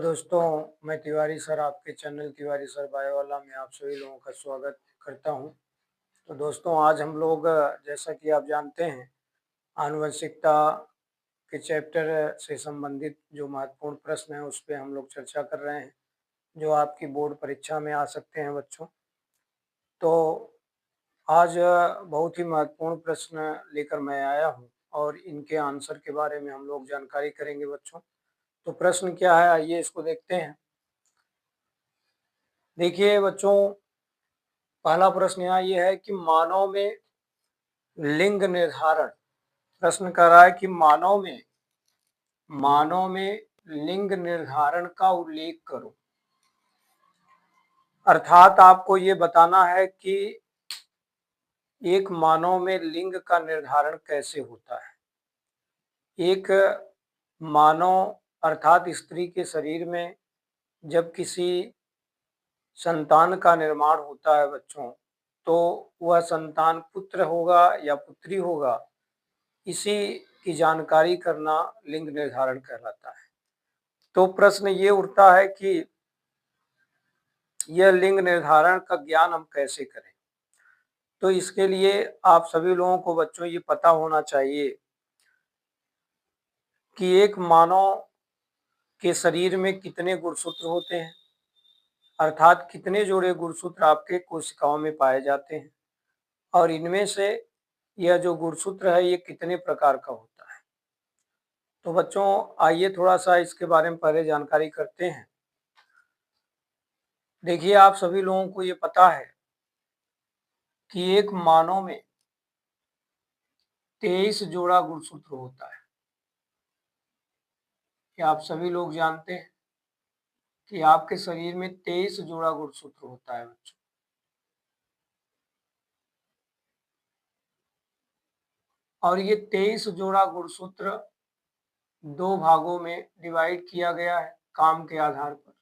दोस्तों, मैं तिवारी सर आपके चैनल तिवारी सर बायोवाला में आप सभी लोगों का स्वागत करता हूं। तो दोस्तों, आज हम लोग जैसा कि आप जानते हैं, आनुवंशिकता के चैप्टर से संबंधित जो महत्वपूर्ण प्रश्न हैं उस पे हम लोग चर्चा कर रहे हैं, जो आपकी बोर्ड परीक्षा में आ सकते हैं बच्चों। तो आज बहुत ही महत्वपूर्ण प्रश्न लेकर मैं आया हूं और इनके आंसर के बारे में हम लोग जानकारी करेंगे बच्चों। तो प्रश्न क्या है, आइए इसको देखते हैं। देखिए बच्चों, पहला प्रश्न यहाँ ये है कि मानव में लिंग निर्धारण। प्रश्न कर रहा है कि मानव में लिंग निर्धारण का उल्लेख करो। अर्थात आपको ये बताना है कि एक मानव में लिंग का निर्धारण कैसे होता है। एक मानव अर्थात स्त्री के शरीर में जब किसी संतान का निर्माण होता है बच्चों, तो वह संतान पुत्र होगा या पुत्री होगा, इसी की जानकारी करना लिंग निर्धारण कहलाता है। तो प्रश्न ये उठता है कि यह लिंग निर्धारण का ज्ञान हम कैसे करें। तो इसके लिए आप सभी लोगों को बच्चों ये पता होना चाहिए कि एक मानव के शरीर में कितने गुणसूत्र होते हैं, अर्थात कितने जोड़े गुणसूत्र आपके कोशिकाओं में पाए जाते हैं, और इनमें से यह जो गुणसूत्र है ये कितने प्रकार का होता है। तो बच्चों, आइए थोड़ा सा इसके बारे में पहले जानकारी करते हैं। देखिए, आप सभी लोगों को ये पता है कि एक मानव में 23 जोड़ा गुणसूत्र होता है। क्या आप सभी लोग जानते हैं कि आपके शरीर में 23 जोड़ा गुणसूत्र होता है बच्चों। और ये 23 जोड़ा गुणसूत्र दो भागों में डिवाइड किया गया है काम के आधार पर,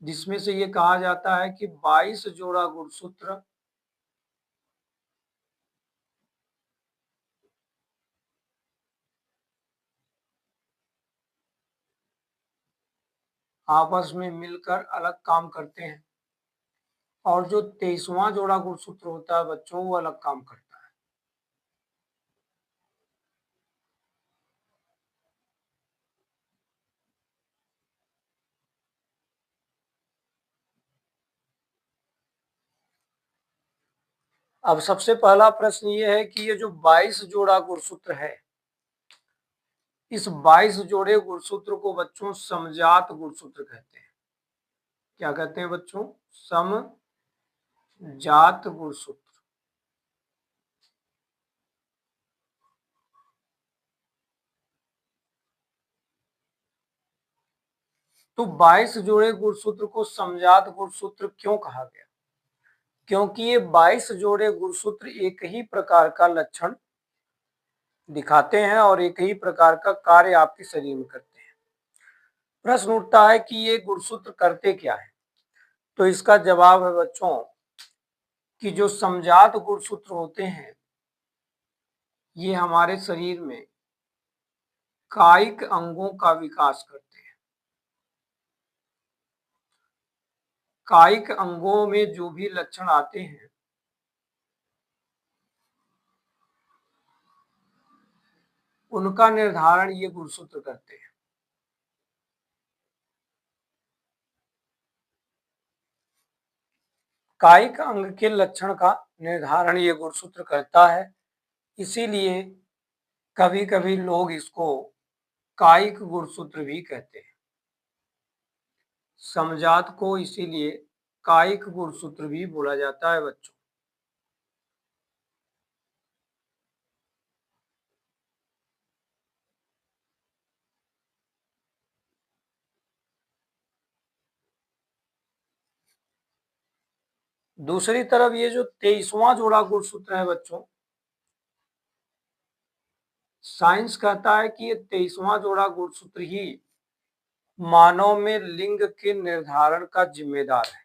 जिसमें से ये कहा जाता है कि 22 जोड़ा गुणसूत्र आपस में मिलकर अलग काम करते हैं, और जो 23वां जोड़ा गुणसूत्र होता है बच्चों, वो अलग काम करता है। अब सबसे पहला प्रश्न ये है कि ये जो 22 जोड़ा गुणसूत्र है, इस 22 जोड़े गुणसूत्र को बच्चों समजात गुणसूत्र कहते हैं। क्या कहते हैं बच्चों? समजात गुणसूत्र। तो 22 जोड़े गुणसूत्र को समजात गुणसूत्र क्यों कहा गया? क्योंकि ये 22 जोड़े गुणसूत्र एक ही प्रकार का लक्षण दिखाते हैं और एक ही प्रकार का कार्य आपके शरीर में करते हैं। प्रश्न उठता है कि ये गुणसूत्र करते क्या है। तो इसका जवाब है बच्चों कि जो समजात गुणसूत्र होते हैं, ये हमारे शरीर में कायिक अंगों का विकास करते हैं। कायिक अंगों में जो भी लक्षण आते हैं, उनका निर्धारण ये गुणसूत्र करते हैं। कायिक अंग के लक्षण का निर्धारण ये गुणसूत्र करता है। इसीलिए कभी कभी लोग इसको कायिक गुणसूत्र भी कहते हैं। समजात को इसीलिए कायिक गुणसूत्र भी बोला जाता है बच्चों। दूसरी तरफ ये जो 23वां जोड़ा गुणसूत्र है बच्चों, साइंस कहता है कि ये 23वां जोड़ा गुणसूत्र ही मानव में लिंग के निर्धारण का जिम्मेदार है।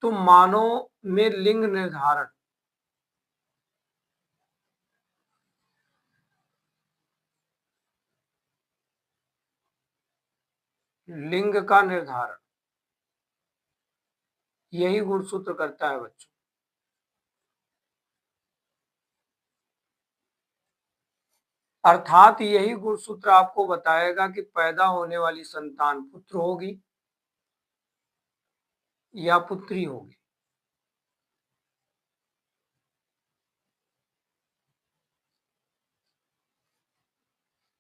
तो मानव में लिंग निर्धारण लिंग का निर्धारण यही गुणसूत्र करता है बच्चों। अर्थात यही गुणसूत्र आपको बताएगा कि पैदा होने वाली संतान पुत्र होगी या पुत्री होगी।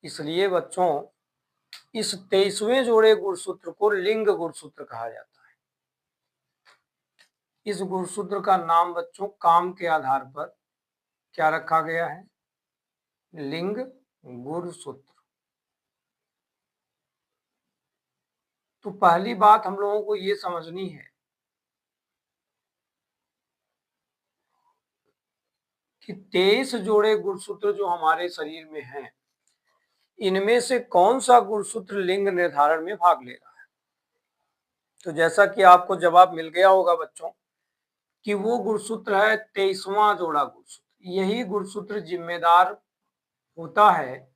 इसलिए बच्चों इस 23वें जोड़े गुणसूत्र को लिंग गुणसूत्र कहा जाता है। इस गुणसूत्र का नाम बच्चों काम के आधार पर क्या रखा गया है? लिंग गुणसूत्र। तो पहली बात हम लोगों को ये समझनी है कि 23 जोड़े गुणसूत्र जो हमारे शरीर में हैं, इनमें से कौन सा गुणसूत्र लिंग निर्धारण में भाग ले रहा है? तो जैसा कि आपको जवाब मिल गया होगा बच्चों कि वो गुणसूत्र है 23वां जोड़ा गुणसूत्र। यही गुणसूत्र जिम्मेदार होता है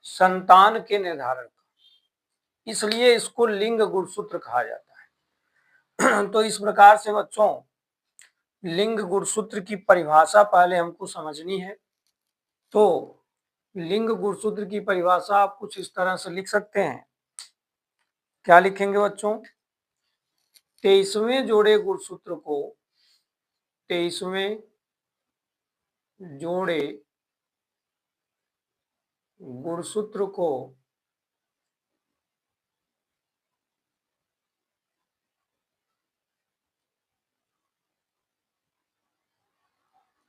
संतान के निर्धारण का, इसलिए इसको लिंग गुणसूत्र कहा जाता है। तो इस प्रकार से बच्चों लिंग गुणसूत्र की परिभाषा पहले हमको समझनी है। तो लिंग गुणसूत्र की परिभाषा आप कुछ इस तरह से लिख सकते हैं। क्या लिखेंगे बच्चों? 23वें जोड़े गुणसूत्र को 23वें जोड़े गुणसूत्र को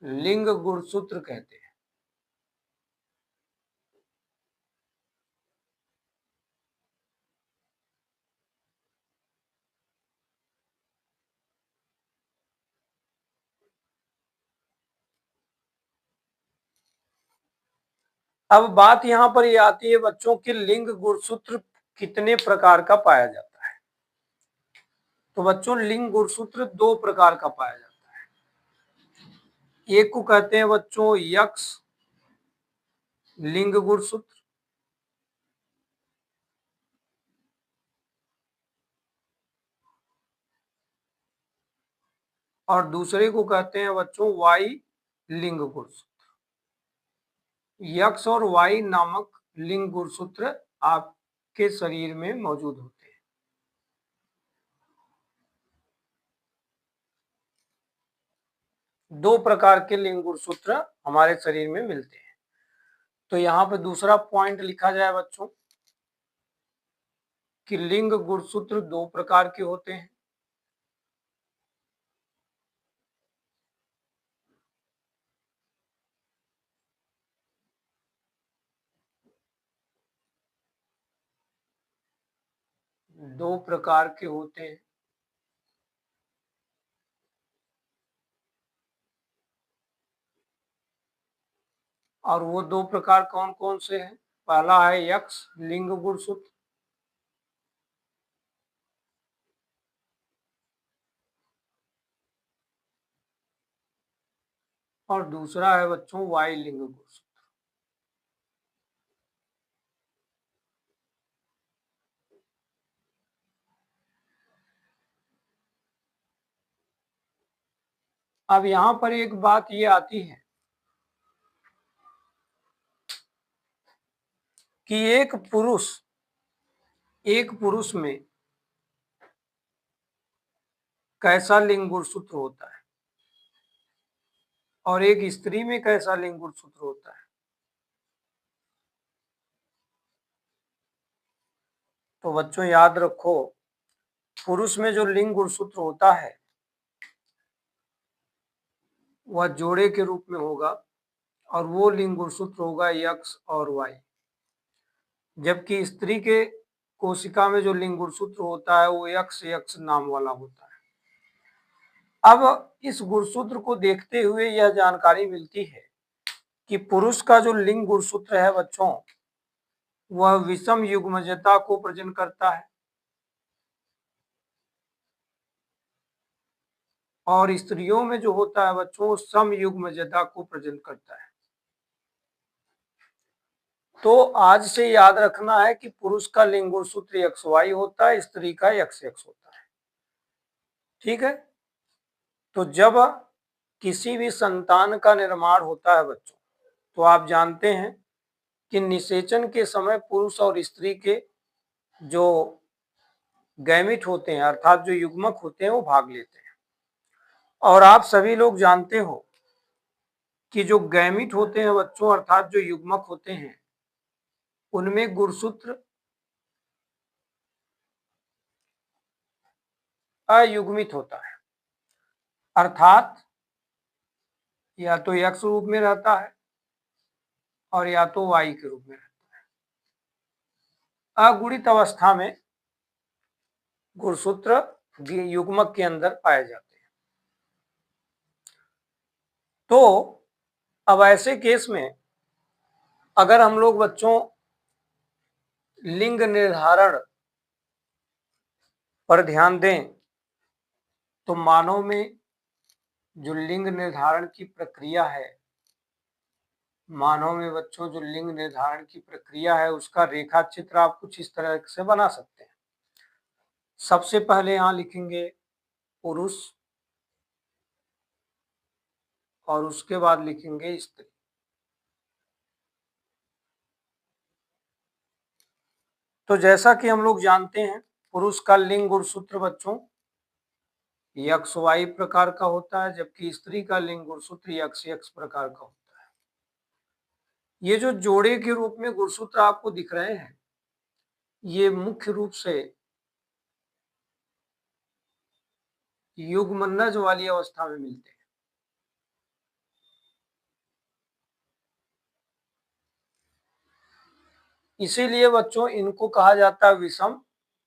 लिंग गुणसूत्र कहते हैं। अब बात यहाँ पर ये आती है बच्चों कि लिंग गुणसूत्र कितने प्रकार का पाया जाता है। तो बच्चों लिंग गुणसूत्र दो प्रकार का पाया जाता है। एक को कहते हैं बच्चों यक्ष लिंग गुणसूत्र, और दूसरे को कहते हैं बच्चों वाई लिंग गुणसूत्र। यक्ष और वाई नामक लिंग गुणसूत्र आपके शरीर में मौजूद होते हैं। दो प्रकार के लिंग गुणसूत्र हमारे शरीर में मिलते हैं। तो यहाँ पे दूसरा पॉइंट लिखा जाए बच्चों कि लिंग गुणसूत्र दो प्रकार के होते हैं। दो प्रकार के होते हैं। और वो दो प्रकार कौन कौन से हैं? पहला है यक्ष लिंग गुणसूत्र, और दूसरा है बच्चों वाई लिंग गुणसूत्र। अब यहाँ पर एक बात ये आती है कि एक पुरुष में कैसा लिंग गुणसूत्र होता है और एक स्त्री में कैसा लिंग गुणसूत्र होता है। तो बच्चों याद रखो, पुरुष में जो लिंग गुणसूत्र होता है वह जोड़े के रूप में होगा, और वो लिंग गुणसूत्र होगा यक्ष और वाई। जबकि स्त्री के कोशिका में जो लिंग गुणसूत्र होता है वो यक्ष यक्ष नाम वाला होता है। अब इस गुणसूत्र को देखते हुए यह जानकारी मिलती है कि पुरुष का जो लिंग गुणसूत्र है बच्चों वह विषम युग्मजता को प्रजनन करता है, और स्त्रियों में जो होता है बच्चों सम युग्मजता को प्रजनन करता है। तो आज से याद रखना है कि पुरुष का लिंग गुणसूत्र XY होता है, स्त्री का XX होता है। ठीक है। तो जब किसी भी संतान का निर्माण होता है बच्चों, तो आप जानते हैं कि निषेचन के समय पुरुष और स्त्री के जो गैमिट होते हैं अर्थात जो युग्मक होते हैं वो भाग लेते हैं। और आप सभी लोग जानते हो कि जो गैमिट होते हैं बच्चों अर्थात जो युग्मक होते हैं उनमें गुणसूत्र अयुग्मित होता है, अर्थात या तो X रूप में रहता है और या तो Y के रूप में रहता है। अगुणित अवस्था में गुणसूत्र युग्मक के अंदर पाए जाते हैं। तो अब ऐसे केस में अगर हम लोग बच्चों लिंग निर्धारण पर ध्यान दें तो मानव में जो लिंग निर्धारण की प्रक्रिया है, मानव में बच्चों जो लिंग निर्धारण की प्रक्रिया है उसका रेखा चित्र आप कुछ इस तरह से बना सकते हैं। सबसे पहले यहां लिखेंगे पुरुष और उसके बाद लिखेंगे स्त्री। तो जैसा कि हम लोग जानते हैं पुरुष का लिंग गुणसूत्र बच्चों XY प्रकार का होता है, जबकि स्त्री का लिंग गुणसूत्र XX प्रकार का होता है। ये जो जोड़े के रूप में गुणसूत्र आपको दिख रहे हैं ये मुख्य रूप से युग्मनज वाली अवस्था में मिलते हैं। इसीलिए बच्चों इनको कहा जाता है विषम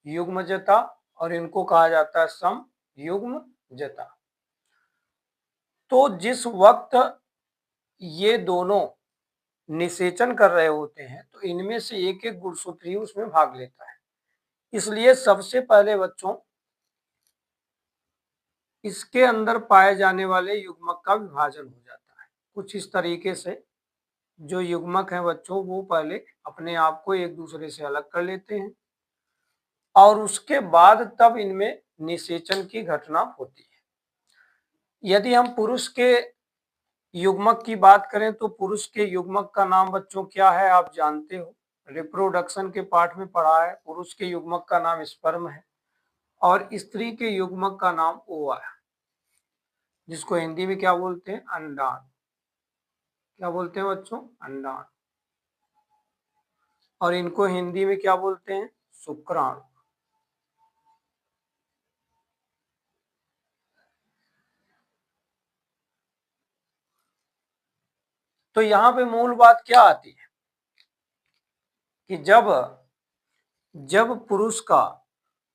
युग्मजता और इनको कहा जाता है सम युग्मजता। तो जिस वक्त ये दोनों निषेचन कर रहे होते हैं तो इनमें से एक एक गुणसूत्र ही उसमें भाग लेता है। इसलिए सबसे पहले बच्चों इसके अंदर पाए जाने वाले युग्मक का विभाजन हो जाता है कुछ इस तरीके से। जो युग्मक हैं बच्चों वो पहले अपने आप को एक दूसरे से अलग कर लेते हैं और उसके बाद तब इनमें निषेचन की घटना होती है। यदि हम पुरुष के युग्मक की बात करें तो पुरुष के युग्मक का नाम बच्चों क्या है आप जानते हो, रिप्रोडक्शन के पाठ में पढ़ा है। पुरुष के युग्मक का नाम स्पर्म है और स्त्री के युग्मक का नाम ओवा है, जिसको हिंदी में क्या बोलते हैं अंडान। क्या बोलते हैं बच्चों अंडान। और इनको हिंदी में क्या बोलते हैं शुक्राणु। तो यहां पे मूल बात क्या आती है कि जब पुरुष का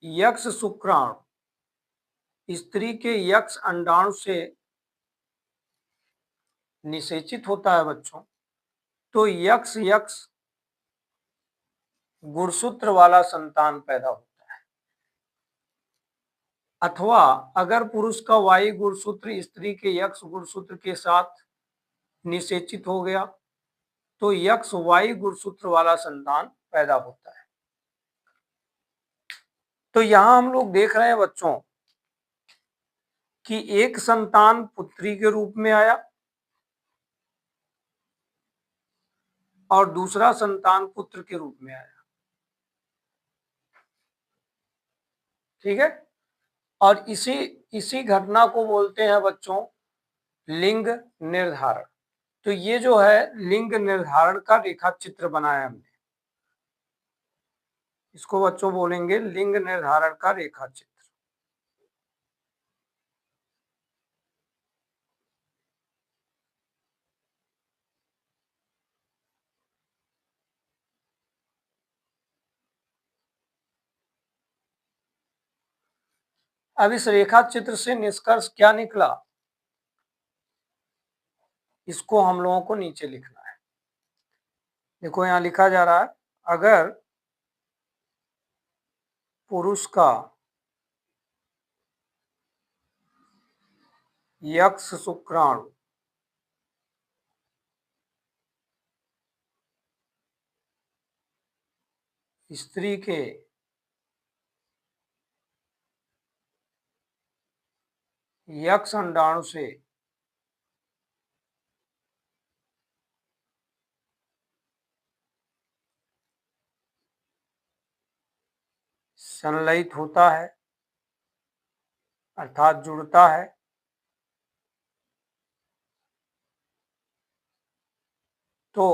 यक्ष शुक्राणु स्त्री के यक्ष अंडाणु से निषेचित होता है बच्चों तो यक्ष यक्ष गुणसूत्र वाला संतान पैदा होता है। अथवा अगर पुरुष का वाई गुणसूत्र स्त्री के यक्ष गुणसूत्र के साथ निषेचित हो गया तो यक्ष वाई गुणसूत्र वाला संतान पैदा होता है। तो यहां हम लोग देख रहे हैं बच्चों कि एक संतान पुत्री के रूप में आया और दूसरा संतान पुत्र के रूप में आया। ठीक है। और इसी घटना को बोलते हैं बच्चों लिंग निर्धारण। तो ये जो है लिंग निर्धारण का रेखा चित्र बनाया हमने, इसको बच्चों बोलेंगे लिंग निर्धारण का रेखा चित्र। अब इस रेखा चित्र से निष्कर्ष क्या निकला इसको हम लोगों को नीचे लिखना है। देखो यहां लिखा जा रहा है अगर पुरुष का यक्ष शुक्राणु स्त्री के यक्ष अंडाणु से संलयित होता है अर्थात जुड़ता है तो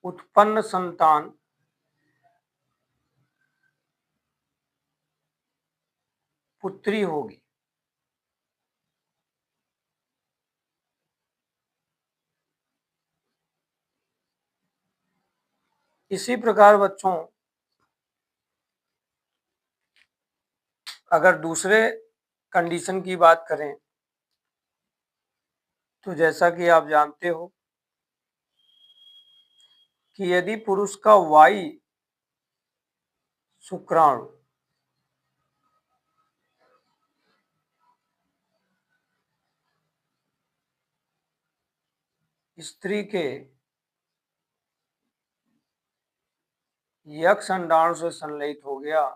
उत्पन्न संतान पुत्री होगी। इसी प्रकार बच्चों अगर दूसरे कंडीशन की बात करें तो जैसा कि आप जानते हो कि यदि पुरुष का वाई शुक्राणु स्त्री के यक्ष अंडाणु से संलयित हो गया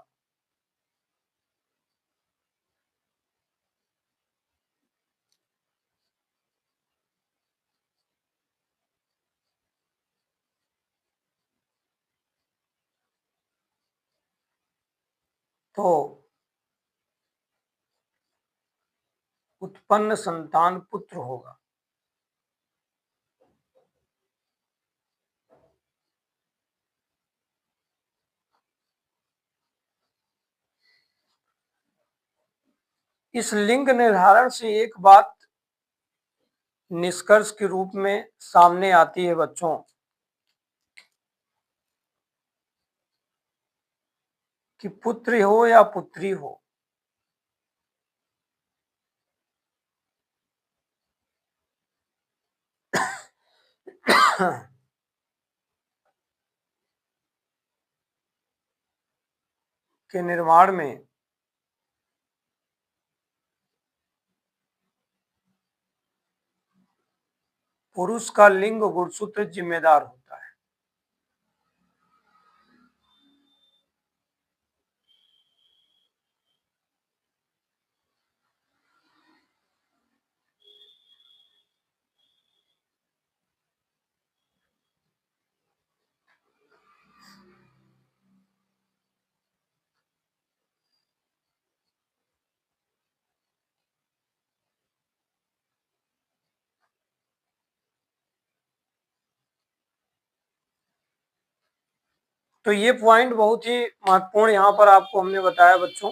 तो उत्पन्न संतान पुत्र होगा। इस लिंग निर्धारण से एक बात निष्कर्ष के रूप में सामने आती है बच्चों कि पुत्र हो या पुत्री हो, के निर्माण में पुरुष का लिंग गुणसूत्र जिम्मेदार होता है। तो ये पॉइंट बहुत ही महत्वपूर्ण यहाँ पर आपको हमने बताया बच्चों।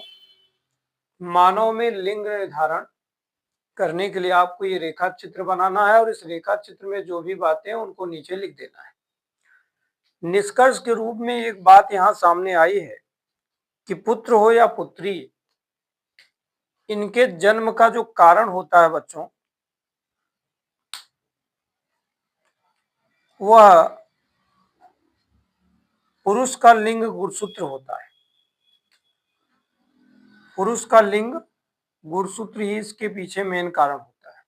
मानव में लिंग निर्धारण करने के लिए आपको ये रेखा चित्र बनाना है और इस रेखा चित्र में जो भी बातें हैं उनको नीचे लिख देना है। निष्कर्ष के रूप में एक बात यहाँ सामने आई है कि पुत्र हो या पुत्री, इनके जन्म का जो कारण होता है बच्चों वह पुरुष का लिंग गुणसूत्र होता है। पुरुष का लिंग गुणसूत्र ही इसके पीछे मेन कारण होता है।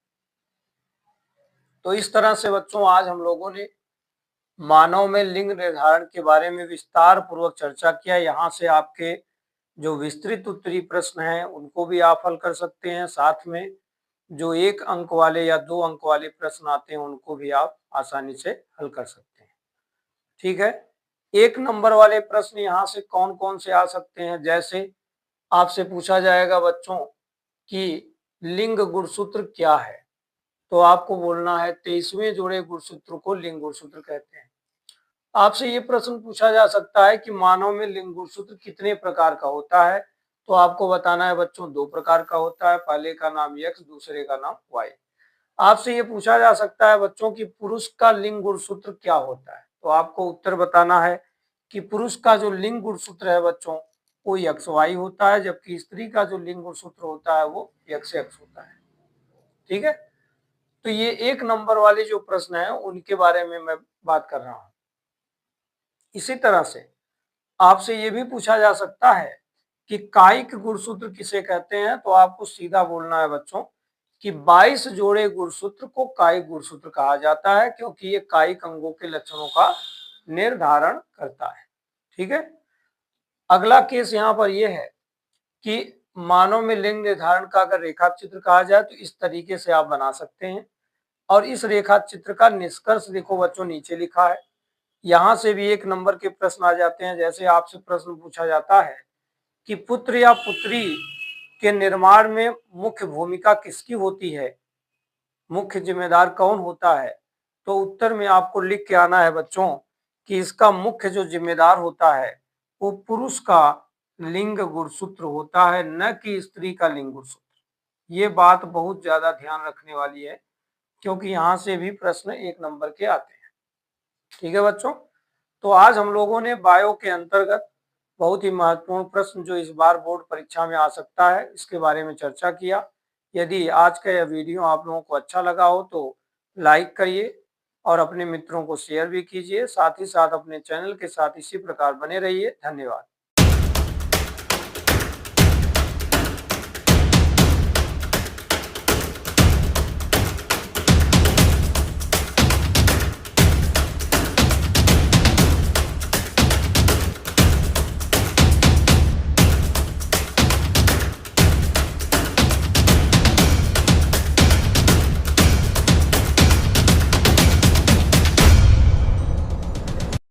तो इस तरह से बच्चों आज हम लोगों ने मानव में लिंग निर्धारण के बारे में विस्तार पूर्वक चर्चा किया। यहाँ से आपके जो विस्तृत उत्तरी प्रश्न हैं उनको भी आप हल कर सकते हैं, साथ में जो 1 अंक वाले या 2 अंक वाले प्रश्न आते हैं उनको भी आप आसानी से हल कर सकते हैं। ठीक है, 1 नंबर वाले प्रश्न यहाँ से कौन कौन से आ सकते हैं, जैसे आपसे पूछा जाएगा बच्चों कि लिंग गुणसूत्र क्या है, तो आपको बोलना है 23वें जोड़े गुणसूत्र को लिंग गुणसूत्र कहते हैं। आपसे ये प्रश्न पूछा जा सकता है कि मानव में लिंग गुणसूत्र कितने प्रकार का होता है, तो आपको बताना है बच्चों 2 प्रकार का होता है, पहले का नाम यक्ष, दूसरे का नाम वाई। आपसे ये पूछा जा सकता है बच्चों कि पुरुष का लिंग गुणसूत्र क्या होता है, तो आपको उत्तर बताना है कि पुरुष का जो लिंग गुणसूत्र है बच्चों वो यक्ष वाई होता है, जबकि स्त्री का जो लिंग गुणसूत्र होता है वो यक्ष यक्ष होता है। ठीक है, तो ये 1 नंबर वाले जो प्रश्न है उनके बारे में मैं बात कर रहा हूं। इसी तरह से आपसे ये भी पूछा जा सकता है कि कायिक गुणसूत्र किसे कहते हैं, तो आपको सीधा बोलना है बच्चों कि 22 जोड़े गुणसूत्र को कायिक गुणसूत्र कहा जाता है, क्योंकि ये कायिक अंगों के लक्षणों का निर्धारण करता है। ठीक है। अगला केस यहाँ पर यह है कि मानव में लिंग निर्धारण का अगर रेखा चित्र कहा जाए तो इस तरीके से आप बना सकते हैं। और इस रेखा चित्र का निष्कर्ष देखो बच्चों, नीचे लिखा है। यहाँ से भी 1 नंबर के प्रश्न आ जाते हैं। जैसे आपसे प्रश्न पूछा जाता है कि पुत्र या पुत्री के निर्माण में मुख्य भूमिका किसकी होती है, मुख्य जिम्मेदार कौन होता है, तो उत्तर में आपको लिख के आना है बच्चों कि इसका मुख्य जो जिम्मेदार होता है वो पुरुष का लिंग गुणसूत्र होता है, न कि स्त्री का लिंग गुणसूत्र। ये बात बहुत ज्यादा ध्यान रखने वाली है, क्योंकि यहाँ से भी प्रश्न 1 नंबर के आते हैं। ठीक है बच्चों, तो आज हम लोगों ने बायो के अंतर्गत बहुत ही महत्वपूर्ण प्रश्न जो इस बार बोर्ड परीक्षा में आ सकता है, इसके बारे में चर्चा किया। यदि आज का यह वीडियो आप लोगों को अच्छा लगा हो तो लाइक करिए और अपने मित्रों को शेयर भी कीजिए। साथ ही साथ अपने चैनल के साथ इसी प्रकार बने रहिए। धन्यवाद।